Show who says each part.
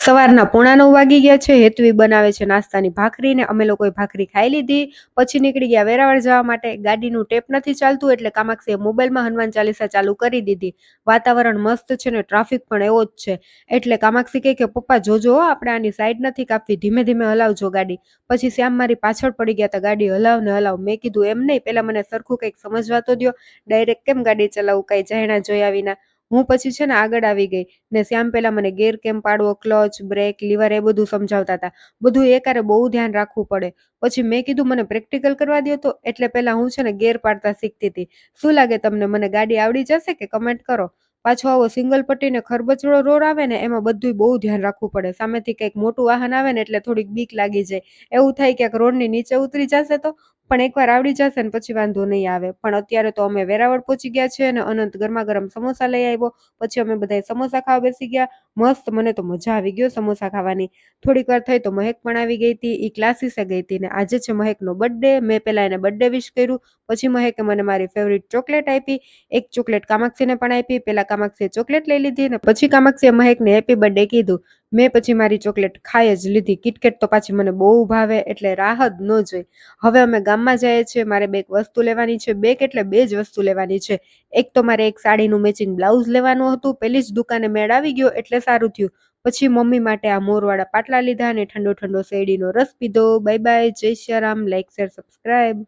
Speaker 1: સવારના 8:45 વાગી ગયા છે. હેતવી બનાવે છે નાસ્તાની ભાખરી ને અમે લોકોએ ભાખરી ખાઈ લીધી. પછી નીકળી ગયા વેરાવળ જવા માટે. ગાડીનું ટેપ નથી ચાલતું એટલે કામાક્ષીએ મોબાઈલમાં હનુમાન ચાલીસા ચાલુ કરી દીધી. વાતાવરણ મસ્ત છે ને ટ્રાફિક પણ એવો જ છે. એટલે કામાક્ષી કહે કે પપ્પા જોજો આપણે આની સાઈડ નથી કાપવી, ધીમે ધીમે હલાવજો ગાડી. પછી શ્યામ મારી પાછળ પડી ગયા હતા, ગાડી હલાવ ને હલાવ. મેં કીધું એમ નહીં, પહેલા મને સરખું કંઈક સમજવા તો દ્યો, ડાયરેક્ટ કેમ ગાડી ચલાવું કાંઈ જાણ્યા જોયા વિના. હું પછી છે ને આગળ આવી ગઈ ને શ્યામ પહેલા મને ગેર કેમ પાડવો, ક્લચ, બ્રેક, લીવર એ બધું સમજાવતા હતા. બધું એકારે બહુ ધ્યાન રાખવું પડે. પછી મેં કીધું મને પ્રેક્ટિકલ કરવા દ્યો તો. એટલે પહેલા હું છે ને ગેર પાડતા શીખતી હતી. શું લાગે તમને મને ગાડી આવડી જશે કે કમેન્ટ કરો. પાછો આવો સિંગલ પટ્ટી ને ખરબચડો રોડ આવે ને એમાં બધું બહુ ધ્યાન રાખવું પડે. સામેથી કંઈક મોટું વાહન આવે ને એટલે થોડીક બીક લાગી જાય. એવું થાય ક્યાંક રોડની નીચે ઉતરી જશે તો. પણ એકવાર આવડી જશે ને પછી વાંધો નહીં આવે. પણ અત્યારે તો અમે વેરાવળ પહોંચી ગયા છે અને અનંત ગરમા ગરમ સમોસા લઈ આવ્યો. પછી અમે બધાએ સમોસા ખાવા બેસી ગયા. મસ્ત, મને તો મજા આવી ગયો સમોસા ખાવાની. થોડીક વાર થઈ તો મહેક પણ આવી ગઈ હતી. એ ક્લાસીસે ગઈ હતી ને આજે છે મહેકનો બર્થડે. મેં પહેલા એને બર્થડે વિશ કર્યું. પછી મહેકે મને મારી ફેવરિટ ચોકલેટ આપી. એક ચોકલેટ કામાક્ષીને પણ આપી. પહેલા કામાક્ષીએ ચોકલેટ લઈ લીધી ને પછી કામાક્ષીએ મહેકને હેપી બર્થડે કીધું. મેં પછી મારી ચોકલેટ ખાઈ જ લીધી. કિટકેટ તો પાછી મને બહુ ભાવે એટલે રાહત ન જોઈ. હવે અમે ગામમાં જઈએ છીએ. મારે બે વસ્તુ લેવાની છે. બે એટલે બે જ વસ્તુ લેવાની છે. એક તો મારે એક સાડીનું મેચિંગ બ્લાઉઝ લેવાનું હતું. પેલી જ દુકાને મેળ આવી ગયો એટલે સારું થયું. પછી મમ્મી માટે આ મોરવાળા પાટલા લીધા અને ઠંડો ઠંડો શેરડીનો રસ પીધો. બાય બાય, જય Shri Ram. Like, share, subscribe.